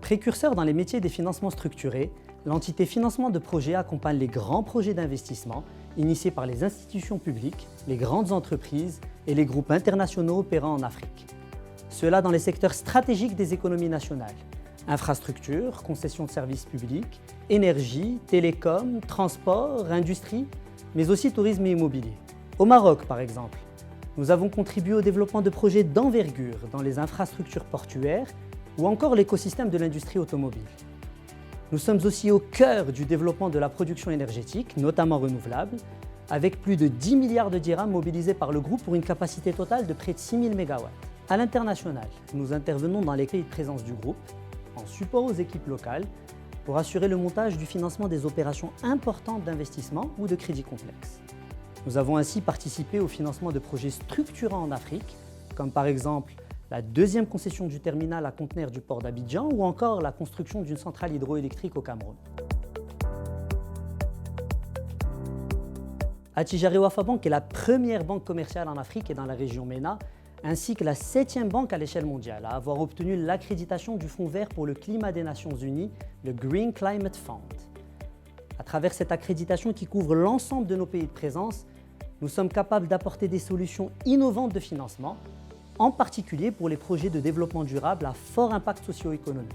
Précurseur dans les métiers des financements structurés, l'entité financement de projets accompagne les grands projets d'investissement initiés par les institutions publiques, les grandes entreprises et les groupes internationaux opérant en Afrique. Cela dans les secteurs stratégiques des économies nationales: infrastructures, concessions de services publics, énergie, télécom, transport, industrie, mais aussi tourisme et immobilier. Au Maroc, par exemple, nous avons contribué au développement de projets d'envergure dans les infrastructures portuaires ou encore l'écosystème de l'industrie automobile. Nous sommes aussi au cœur du développement de la production énergétique, notamment renouvelable, avec plus de 10 milliards de dirhams mobilisés par le groupe pour une capacité totale de près de 6 000 MW. À l'international, nous intervenons dans les pays de présence du groupe, en support aux équipes locales, pour assurer le montage du financement des opérations importantes d'investissement ou de crédits complexes. Nous avons ainsi participé au financement de projets structurants en Afrique, comme par exemple la deuxième concession du terminal à conteneurs du port d'Abidjan ou encore la construction d'une centrale hydroélectrique au Cameroun. Attijari Wafa Bank est la première banque commerciale en Afrique et dans la région MENA, ainsi que la 7e banque à l'échelle mondiale à avoir obtenu l'accréditation du Fonds vert pour le climat des Nations Unies, le Green Climate Fund. À travers cette accréditation qui couvre l'ensemble de nos pays de présence, nous sommes capables d'apporter des solutions innovantes de financement, en particulier pour les projets de développement durable à fort impact socio-économique.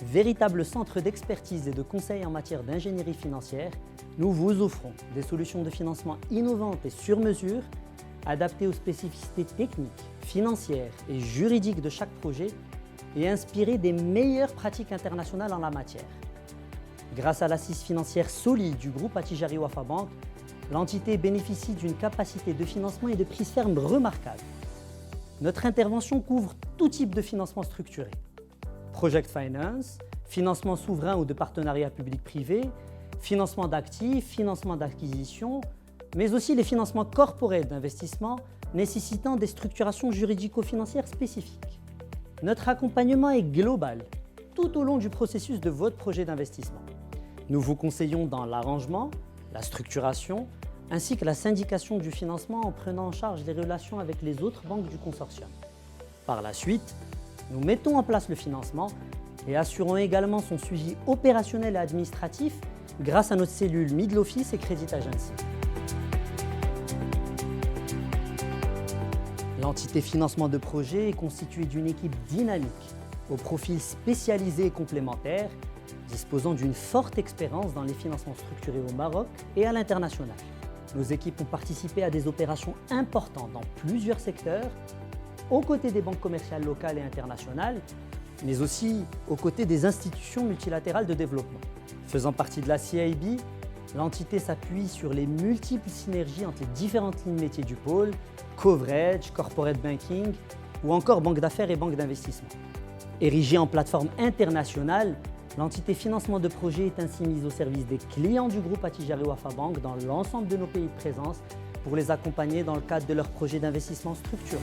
Véritable centre d'expertise et de conseil en matière d'ingénierie financière, nous vous offrons des solutions de financement innovantes et sur mesure, adaptées aux spécificités techniques, financières et juridiques de chaque projet et inspirées des meilleures pratiques internationales en la matière. Grâce à l'assise financière solide du groupe Attijari Wafa Bank, l'entité bénéficie d'une capacité de financement et de prise ferme remarquable. Notre intervention couvre tout type de financement structuré: project finance, financement souverain ou de partenariat public-privé, financement d'actifs, financement d'acquisition, mais aussi les financements corporels d'investissement nécessitant des structurations juridico-financières spécifiques. Notre accompagnement est global tout au long du processus de votre projet d'investissement. Nous vous conseillons dans l'arrangement, la structuration, ainsi que la syndication du financement en prenant en charge les relations avec les autres banques du consortium. Par la suite, nous mettons en place le financement et assurons également son suivi opérationnel et administratif grâce à notre cellule Middle Office et Credit Agency. L'entité financement de projet est constituée d'une équipe dynamique, au profil spécialisé et complémentaire, disposant d'une forte expérience dans les financements structurés au Maroc et à l'international. Nos équipes ont participé à des opérations importantes dans plusieurs secteurs, aux côtés des banques commerciales locales et internationales, mais aussi aux côtés des institutions multilatérales de développement. Faisant partie de la CIB, l'entité s'appuie sur les multiples synergies entre les différentes lignes métiers du pôle, coverage, corporate banking ou encore banque d'affaires et banque d'investissement. Érigée en plateforme internationale, l'entité financement de projet est ainsi mise au service des clients du groupe Attijari Wafa Bank dans l'ensemble de nos pays de présence pour les accompagner dans le cadre de leurs projets d'investissement structurants.